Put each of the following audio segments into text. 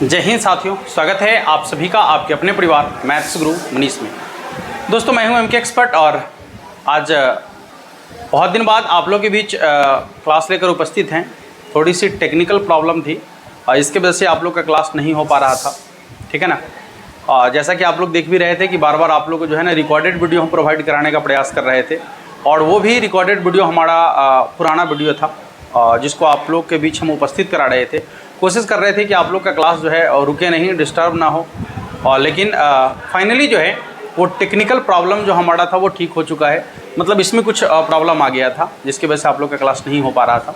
जय हिंद साथियों, स्वागत है आप सभी का आपके अपने परिवार मैथ्स गुरु मनीष में। दोस्तों मैं हूं एमके एक्सपर्ट और आज बहुत दिन बाद आप लोगों के बीच क्लास लेकर उपस्थित हैं। थोड़ी सी टेक्निकल प्रॉब्लम थी और इसके वजह से आप लोग का क्लास नहीं हो पा रहा था, ठीक है ना। और जैसा कि आप लोग देख भी रहे थे कि बार बार आप लोग को जो है ना रिकॉर्डेड वीडियो हम प्रोवाइड कराने का प्रयास कर रहे थे और वो भी रिकॉर्डेड वीडियो हमारा पुराना वीडियो था जिसको आप लोग के बीच हम उपस्थित करा रहे थे। कोशिश कर रहे थे कि आप लोग का क्लास जो है रुके नहीं, डिस्टर्ब ना हो। और लेकिन फाइनली जो है वो टेक्निकल प्रॉब्लम जो हमारा था वो ठीक हो चुका है। मतलब इसमें कुछ प्रॉब्लम आ गया था जिसकी वजह से आप लोग का क्लास नहीं हो पा रहा था।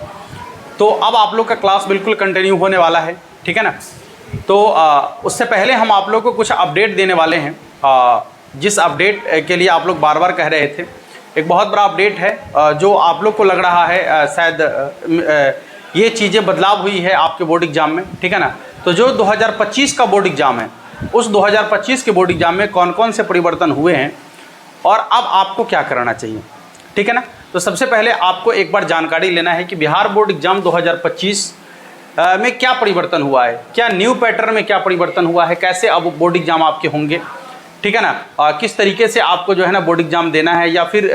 तो अब आप लोग का क्लास बिल्कुल कंटिन्यू होने वाला है, ठीक है ना। तो उससे पहले हम आप लोग को कुछ अपडेट देने वाले हैं। जिस अपडेट के लिए आप लोग बार बार कह रहे थे, एक बहुत बड़ा अपडेट है जो आप लोग को लग रहा है शायद ये चीज़ें बदलाव हुई है आपके बोर्ड एग्जाम में, ठीक है ना। तो जो 2025 का बोर्ड एग्जाम है उस 2025 के बोर्ड एग्जाम में कौन कौन से परिवर्तन हुए हैं और अब आपको क्या करना चाहिए, ठीक है ना। तो सबसे पहले आपको एक बार जानकारी लेना है कि बिहार बोर्ड एग्जाम 2025 में क्या परिवर्तन हुआ है, क्या न्यू पैटर्न में क्या परिवर्तन हुआ है, कैसे अब बोर्ड एग्जाम आपके होंगे, ठीक है ना। किस तरीके से आपको जो है ना बोर्ड एग्जाम देना है या फिर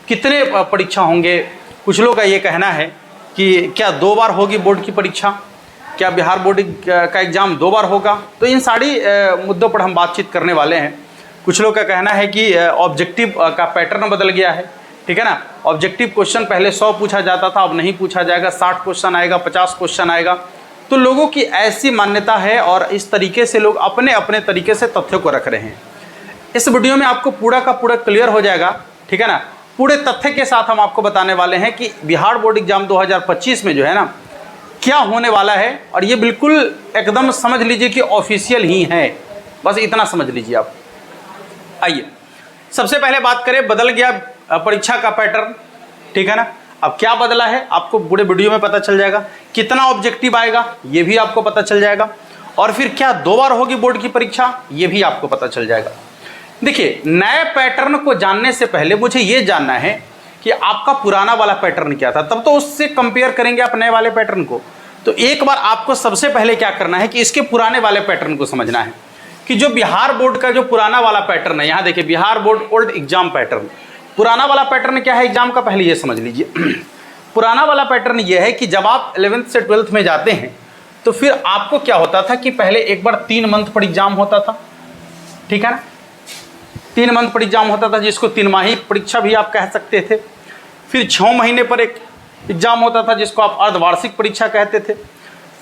कितने परीक्षा होंगे। कुछ लोग का ये कहना है कि क्या 2 बार होगी बोर्ड की परीक्षा, क्या बिहार बोर्ड का एग्ज़ाम 2 बार होगा। तो इन सारी मुद्दों पर हम बातचीत करने वाले हैं। कुछ लोग का कहना है कि ऑब्जेक्टिव का पैटर्न बदल गया है, ठीक है ना। ऑब्जेक्टिव क्वेश्चन पहले 100 पूछा जाता था, अब नहीं पूछा जाएगा, 60 क्वेश्चन आएगा, 50 क्वेश्चन आएगा। तो लोगों की ऐसी मान्यता है और इस तरीके से लोग अपने अपने तरीके से तथ्यों को रख रहे हैं। इस वीडियो में आपको पूरा का पूरा क्लियर हो जाएगा, ठीक है ना। पूरे तथ्य के साथ हम आपको बताने वाले हैं कि बिहार बोर्ड एग्जाम 2025 में जो है ना क्या होने वाला है। और ये बिल्कुल एकदम समझ लीजिए कि ऑफिशियल ही है, बस इतना समझ लीजिए आप। आइए सबसे पहले बात करें, बदल गया परीक्षा का पैटर्न, ठीक है ना। अब क्या बदला है आपको पूरे वीडियो में पता चल जाएगा। कितना ऑब्जेक्टिव आएगा ये भी आपको पता चल जाएगा और फिर क्या 2 बार होगी बोर्ड की परीक्षा ये भी आपको पता चल जाएगा। देखिए, नए पैटर्न को जानने से पहले मुझे ये जानना है कि आपका पुराना वाला पैटर्न क्या था, तब तो उससे कंपेयर करेंगे आप नए वाले पैटर्न को। तो एक बार आपको सबसे पहले क्या करना है कि इसके पुराने वाले पैटर्न को समझना है कि जो बिहार बोर्ड का जो पुराना वाला पैटर्न है, यहाँ देखिए Bihar board old exam pattern. पुराना वाला पैटर्न क्या है एग्जाम का, पहले ये समझ लीजिए। पुराना वाला पैटर्न ये है कि जब आप 11th से 12th में जाते हैं तो फिर आपको क्या होता था कि पहले एक बार 3 मंथ पर एग्जाम होता था, ठीक है ना। 3 मंथ पर एग्जाम होता था जिसको 3 माही परीक्षा भी आप कह सकते थे। फिर 6 महीने पर एक एग्जाम होता था जिसको आप अर्धवार्षिक परीक्षा कहते थे।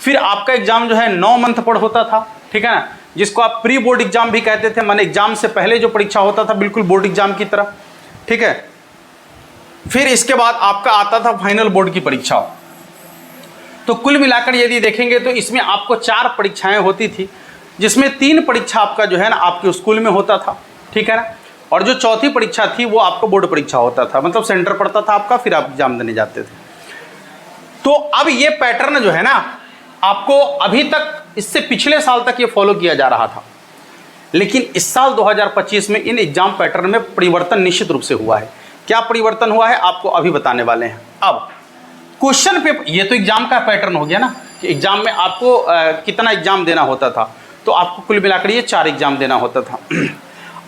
फिर आपका एग्जाम जो है 9 मंथ पर होता था, ठीक है ना, जिसको आप प्री बोर्ड एग्जाम भी कहते थे, माने एग्जाम से पहले जो परीक्षा होता था बिल्कुल बोर्ड एग्जाम की तरह, ठीक है। फिर इसके बाद आपका आता था फाइनल बोर्ड की परीक्षा। तो कुल मिलाकर यदि देखेंगे तो इसमें आपको 4 परीक्षाएं होती थी, जिसमें 3 परीक्षा आपका जो है ना आपके स्कूल में होता था, ठीक है ना। और जो चौथी परीक्षा थी वो आपको बोर्ड परीक्षा होता था, मतलब सेंटर पड़ता था आपका, फिर आप एग्जाम देने जाते थे। तो अब ये पैटर्न जो है ना आपको अभी तक, इससे पिछले साल तक ये फॉलो किया जा रहा था, लेकिन इस साल 2025 में इन एग्जाम पैटर्न में परिवर्तन निश्चित रूप से हुआ है। क्या परिवर्तन हुआ है आपको अभी बताने वाले हैं। अब क्वेश्चन पेपर, ये तो एग्जाम का पैटर्न हो गया ना कि एग्जाम में आपको कितना एग्जाम देना होता था, तो आपको कुल मिलाकर ये 4 एग्जाम देना होता था।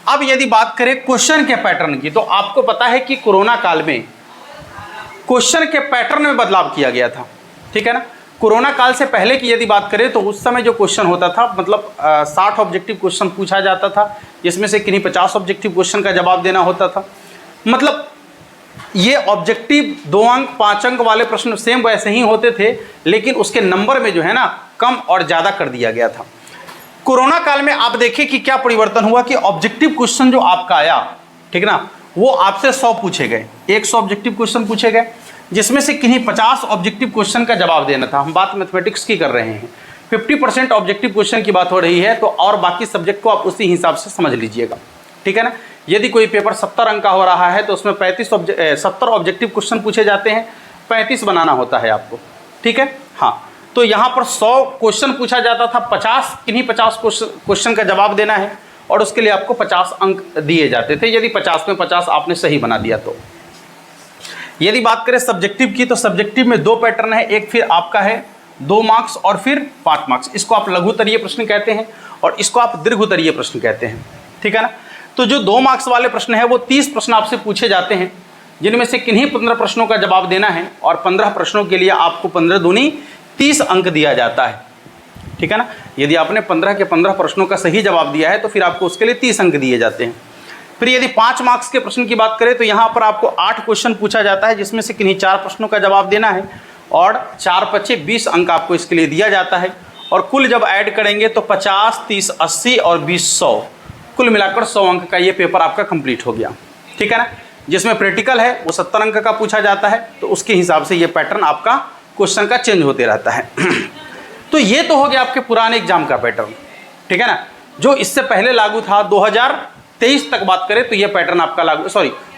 अब यदि बात करें क्वेश्चन के पैटर्न की, तो आपको पता है कि कोरोना काल में क्वेश्चन के पैटर्न में बदलाव किया गया था, ठीक है ना। कोरोना काल से पहले की यदि बात करें तो उस समय जो क्वेश्चन होता था, मतलब 60 ऑब्जेक्टिव क्वेश्चन पूछा जाता था, जिसमें से किन्हीं 50 ऑब्जेक्टिव क्वेश्चन का जवाब देना होता था। मतलब ये ऑब्जेक्टिव 2 अंक 5 अंक वाले प्रश्न सेम वैसे ही होते थे, लेकिन उसके नंबर में जो है ना कम और ज़्यादा कर दिया गया था। कोरोना काल में आप देखिए कि क्या परिवर्तन हुआ कि ऑब्जेक्टिव क्वेश्चन जो आपका आया, ठीक ना, वो आपसे 100 पूछे गए, 100 ऑब्जेक्टिव क्वेश्चन पूछे गए, जिसमें से किन्हीं 50 ऑब्जेक्टिव क्वेश्चन का जवाब देना था। हम बात मैथमेटिक्स की कर रहे हैं, 50% ऑब्जेक्टिव क्वेश्चन की बात हो रही है, तो और बाकी सब्जेक्ट को आप उसी हिसाब से समझ लीजिएगा, ठीक है ना। यदि कोई पेपर 70 अंक का हो रहा है तो उसमें 70 ऑब्जेक्टिव क्वेश्चन पूछे जाते हैं, 35 बनाना होता है आपको, ठीक है। हाँ, तो यहाँ पर 100 क्वेश्चन पूछा जाता था, 50 क्वेश्चन का जवाब देना है और उसके लिए आपको 50 अंक दिए जाते थे, यदि 50 में 50 आपने सही बना दिया तो। यदि बात करें सब्जेक्टिव की, तो सब्जेक्टिव में 2 पैटर्न है। एक फिर आपका है 2 मार्क्स और फिर 5 मार्क्स। इसको आप लघुतरीय प्रश्न कहते हैं और इसको आप दीर्घोत्तरीय प्रश्न कहते हैं, ठीक है ना। तो जो 2 मार्क्स वाले प्रश्न है वो 30 प्रश्न आपसे पूछे जाते हैं, जिनमें से किन्हीं 15 प्रश्नों का जवाब देना है और 15 प्रश्नों के लिए आपको 15 दूनी 30 अंक दिया जाता है, ठीक है ना। यदि आपने 15 के 15 प्रश्नों का सही जवाब दिया है तो फिर आपको उसके लिए 30 अंक दिए जाते हैं। फिर यदि 5 मार्क्स के प्रश्न की बात करें तो यहाँ पर आपको 8 क्वेश्चन पूछा जाता है, जिसमें से किन्हीं 4 प्रश्नों का जवाब देना है और 4 पचे 20 अंक आपको इसके लिए दिया जाता है। और कुल जब ऐड करेंगे तो 50, 30, 80 और 20, 100, कुल मिलाकर 100 अंक का ये पेपर आपका कंप्लीट हो गया, ठीक है ना। जिसमें प्रैक्टिकल है वो 70 अंक का पूछा जाता है, तो उसके हिसाब से ये पैटर्न आपका क्वेश्चन का चेंज होते रहता है। तो ये तो हो गया आपके पुराने एग्जाम का पैटर्न, ठीक है ना। जो इससे पहले लागू था 2023 तक बात करें तो ये पैटर्न आपका लागू,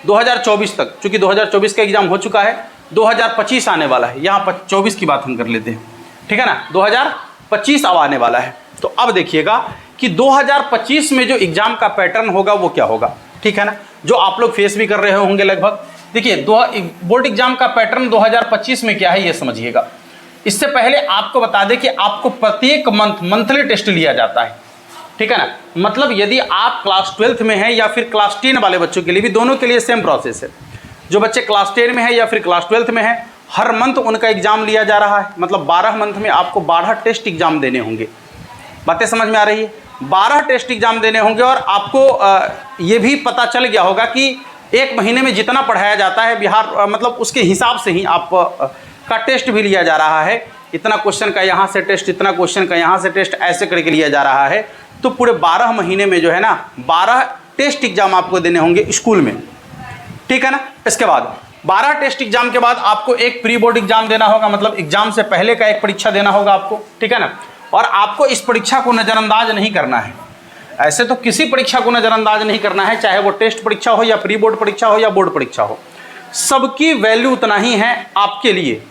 2024 तक, चूंकि 2024 का एग्जाम हो चुका है, 2025 आने वाला है। यहाँ 24 की बात हम कर लेते हैं, ठीक है ना। 2025 अब आने वाला है। तो अब देखिएगा कि 2025 में जो एग्जाम का पैटर्न होगा वो क्या होगा, ठीक है ना, जो आप लोग फेस भी कर रहे होंगे लगभग। देखिए बोर्ड एग्जाम का पैटर्न 2025 में क्या है ये समझिएगा। इससे पहले आपको बता दें कि आपको प्रत्येक मंथली टेस्ट लिया जाता है, ठीक है ना। मतलब यदि आप क्लास 12th में हैं या फिर क्लास 10 वाले बच्चों के लिए भी, दोनों के लिए सेम प्रोसेस है। जो बच्चे क्लास 10 में है या फिर क्लास 12th में है, हर मंथ उनका एग्जाम लिया जा रहा है। मतलब 12 मंथ में आपको 12 टेस्ट एग्जाम देने होंगे। बातें समझ में आ रही है? 12 टेस्ट एग्जाम देने होंगे और आपको ये भी पता चल गया होगा कि एक महीने में जितना पढ़ाया जाता है बिहार, मतलब उसके हिसाब से ही आप का टेस्ट भी लिया जा रहा है। इतना क्वेश्चन का यहाँ से टेस्ट, इतना क्वेश्चन का यहाँ से टेस्ट, ऐसे करके लिया जा रहा है। तो पूरे 12 महीने में जो है ना 12 टेस्ट एग्जाम आपको देने होंगे स्कूल में, ठीक है ना। इसके बाद 12 टेस्ट एग्जाम के बाद आपको एक प्री बोर्ड एग्जाम देना होगा, मतलब एग्जाम से पहले का एक परीक्षा देना होगा आपको, ठीक है ना। और आपको इस परीक्षा को नज़रअंदाज नहीं करना है। ऐसे तो किसी परीक्षा को नज़रअंदाज नहीं करना है, चाहे वो टेस्ट परीक्षा हो या प्री बोर्ड परीक्षा हो या बोर्ड परीक्षा हो, सबकी वैल्यू उतना ही है आपके लिए,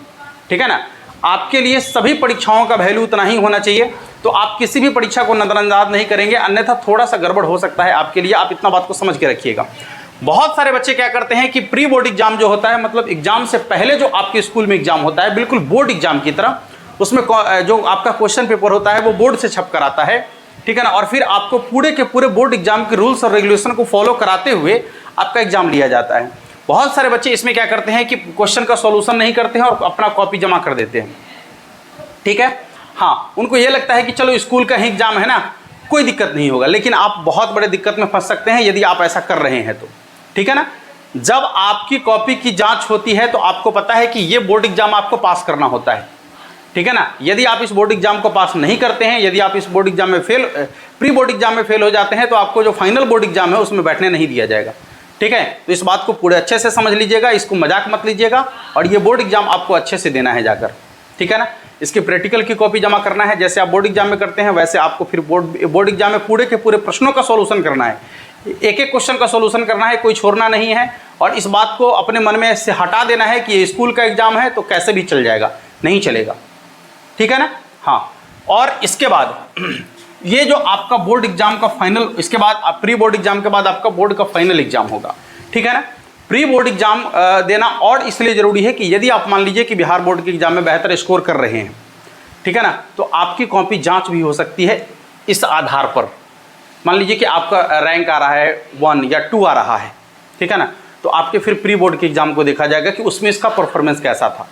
ठीक है ना। आपके लिए सभी परीक्षाओं का वैल्यू उतना ही होना चाहिए। तो आप किसी भी परीक्षा को नज़रअंदाज नहीं करेंगे, अन्यथा थोड़ा सा गड़बड़ हो सकता है आपके लिए। आप इतना बात को समझ के रखिएगा। बहुत सारे बच्चे क्या करते हैं कि प्री बोर्ड एग्जाम जो होता है, मतलब एग्जाम से पहले जो आपके स्कूल में एग्जाम होता है, बिल्कुल बोर्ड एग्जाम की तरह, उसमें जो आपका क्वेश्चन पेपर होता है वो बोर्ड से छप कर आता है, ठीक है ना। और फिर आपको पूरे के पूरे बोर्ड एग्जाम के रूल्स और रेगुलेशन को फॉलो कराते हुए आपका एग्जाम लिया जाता है। बहुत सारे बच्चे इसमें क्या करते हैं कि क्वेश्चन का सॉल्यूशन नहीं करते हैं और अपना कॉपी जमा कर देते हैं, ठीक है। हाँ, उनको ये लगता है कि चलो स्कूल का ही एग्जाम है ना, कोई दिक्कत नहीं होगा। लेकिन आप बहुत बड़े दिक्कत में फंस सकते हैं यदि आप ऐसा कर रहे हैं तो, ठीक है ना। जब आपकी कॉपी की जांच होती है तो आपको पता है कि ये बोर्ड एग्जाम आपको पास करना होता है, ठीक है ना। यदि आप इस बोर्ड एग्जाम को पास नहीं करते हैं, यदि आप इस बोर्ड एग्जाम में प्री बोर्ड एग्जाम में फेल हो जाते हैं, तो आपको जो फाइनल बोर्ड एग्जाम है उसमें बैठने नहीं दिया जाएगा, ठीक है। तो इस बात को पूरे अच्छे से समझ लीजिएगा, इसको मजाक मत लीजिएगा। और ये बोर्ड एग्जाम आपको अच्छे से देना है जाकर, ठीक है ना। इसकी प्रैक्टिकल की कॉपी जमा करना है, जैसे आप बोर्ड एग्जाम में करते हैं वैसे आपको फिर बोर्ड एग्जाम में पूरे के पूरे प्रश्नों का सॉल्यूशन करना है। एक एक क्वेश्चन का सॉल्यूशन करना है, कोई छोड़ना नहीं है। और इस बात को अपने मन में से हटा देना है कि ये स्कूल का एग्जाम है तो कैसे भी चल जाएगा, नहीं चलेगा, ठीक है ना। हाँ, और इसके बाद ये जो आपका बोर्ड एग्जाम का फाइनल, इसके बाद प्री बोर्ड एग्जाम के बाद आपका बोर्ड का फाइनल एग्जाम होगा, ठीक है ना। प्री बोर्ड एग्जाम देना और इसलिए ज़रूरी है कि यदि आप मान लीजिए कि बिहार बोर्ड के एग्जाम में बेहतर स्कोर कर रहे हैं, ठीक है ना, तो आपकी कॉपी जांच भी हो सकती है इस आधार पर। मान लीजिए कि आपका रैंक आ रहा है 1 या 2 आ रहा है, ठीक है ना, तो आपके फिर प्री बोर्ड के एग्जाम को देखा जाएगा कि उसमें इसका परफॉर्मेंस कैसा था।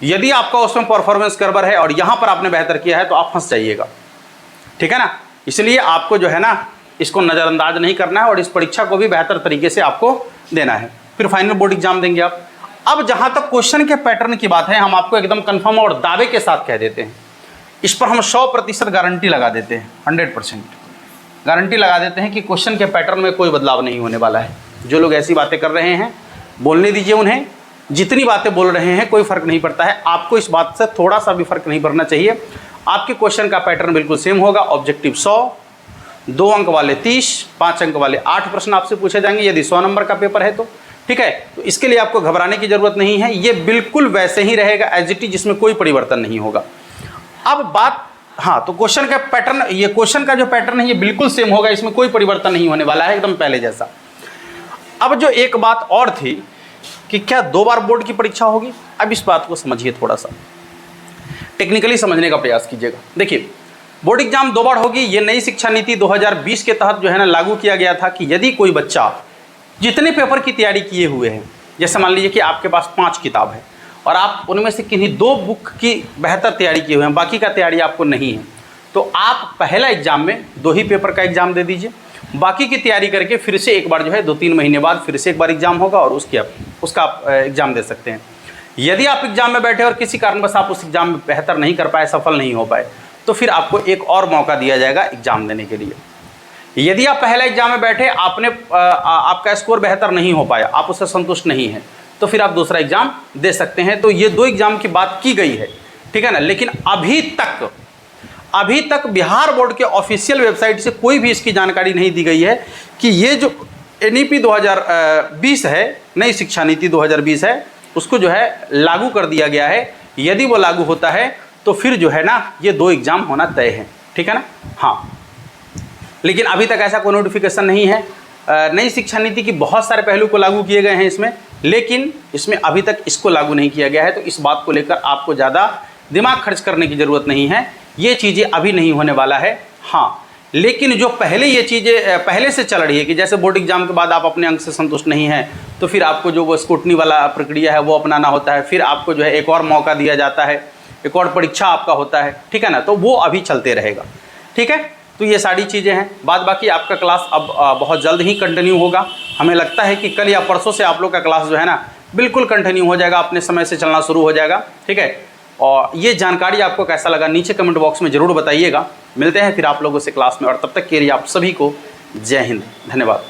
यदि आपका उसमें परफॉर्मेंस गड़बड़ है और यहाँ पर आपने बेहतर किया है तो आप फंस जाइएगा, ठीक है ना। इसलिए आपको जो है ना इसको नज़रअंदाज नहीं करना है और इस परीक्षा को भी बेहतर तरीके से आपको देना है। फिर फाइनल बोर्ड एग्जाम देंगे आप। अब जहाँ तक क्वेश्चन के पैटर्न की बात है, हम आपको एकदम कंफर्म और दावे के साथ कह देते हैं, इस पर हम 100% गारंटी लगा देते हैं, 100% गारंटी लगा देते हैं कि क्वेश्चन के पैटर्न में कोई बदलाव नहीं होने वाला है। जो लोग ऐसी बातें कर रहे हैं बोलने दीजिए उन्हें, जितनी बातें बोल रहे हैं कोई फ़र्क नहीं पड़ता है। आपको इस बात से थोड़ा सा भी फ़र्क नहीं पड़ना चाहिए। आपके क्वेश्चन का पैटर्न बिल्कुल सेम होगा। ऑब्जेक्टिव 100, 2 अंक वाले 30, 5 अंक वाले 8 प्रश्न आपसे पूछे जाएंगे यदि 100 नंबर का पेपर है तो, ठीक है। तो इसके लिए आपको घबराने की ज़रूरत नहीं है, ये बिल्कुल वैसे ही रहेगा एज इट इज, जिसमें कोई परिवर्तन नहीं होगा। अब बात, हाँ, तो क्वेश्चन का पैटर्न, ये क्वेश्चन का जो पैटर्न है ये बिल्कुल सेम होगा, इसमें कोई परिवर्तन नहीं होने वाला है, एकदम पहले जैसा। अब जो एक बात और थी कि क्या 2 बार बोर्ड की परीक्षा होगी, अब इस बात को समझिए थोड़ा सा। टेक्निकली समझने का प्रयास कीजिएगा। देखिए, बोर्ड एग्जाम 2 बार होगी। ये नई शिक्षा नीति 2020 के तहत जो है ना लागू किया गया था कि यदि कोई बच्चा जितने पेपर की तैयारी किए हुए हैं, जैसे मान लीजिए कि आपके पास 5 किताब है और आप उनमें से किन्हीं 2 बुक की बेहतर तैयारी किए हुए हैं, बाकी का तैयारी आपको नहीं है, तो आप पहला एग्जाम में 2 ही पेपर का एग्जाम दे दीजिए, बाकी की तैयारी करके फिर से एक बार जो है 2-3 महीने बाद फिर से एक बार एग्जाम होगा और उसका आप एग्जाम दे सकते हैं। यदि आप एग्जाम में बैठे और किसी कारणवश आप उस एग्जाम में बेहतर नहीं कर पाए, सफल नहीं हो पाए, तो फिर आपको एक और मौका दिया जाएगा एग्जाम देने के लिए। यदि आप पहला एग्जाम में बैठे, आपका स्कोर बेहतर नहीं हो पाया, आप उससे संतुष्ट नहीं हैं, तो फिर आप दूसरा एग्जाम दे सकते हैं। तो ये 2 एग्जाम की बात की गई है, ठीक है ना। लेकिन अभी तक बिहार बोर्ड के ऑफिशियल वेबसाइट से कोई भी इसकी जानकारी नहीं दी गई है कि ये जो NEP 2020 है, नई शिक्षा नीति 2020 है, उसको जो है लागू कर दिया गया है। यदि वो लागू होता है तो फिर जो है ना ये 2 एग्जाम होना तय है, ठीक है ना। हाँ, लेकिन अभी तक ऐसा कोई नोटिफिकेशन नहीं है। नई शिक्षा नीति की बहुत सारे पहलू को लागू किए गए हैं इसमें, लेकिन इसमें अभी तक इसको लागू नहीं किया गया है। तो इस बात को लेकर आपको ज़्यादा दिमाग खर्च करने की ज़रूरत नहीं है। ये चीज़ें अभी नहीं होने वाला है। हाँ, लेकिन जो पहले ये चीज़ें पहले से चल रही है कि जैसे बोर्ड एग्जाम के बाद आप अपने अंक से संतुष्ट नहीं हैं, तो फिर आपको जो वो स्क्रूटनी वाला प्रक्रिया है वो अपनाना होता है, फिर आपको जो है एक और मौका दिया जाता है, एक और परीक्षा आपका होता है, ठीक है ना। तो वो अभी चलते रहेगा, ठीक है। तो ये सारी चीज़ें हैं। बाद बाकी आपका क्लास अब बहुत जल्द ही कंटिन्यू होगा। हमें लगता है कि कल या परसों से आप लोग का क्लास जो है ना बिल्कुल कंटिन्यू हो जाएगा, अपने समय से चलना शुरू हो जाएगा, ठीक है। और ये जानकारी आपको कैसा लगा नीचे कमेंट बॉक्स में ज़रूर बताइएगा। मिलते हैं फिर आप लोगों से क्लास में, और तब तक के लिए आप सभी को जय हिंद, धन्यवाद।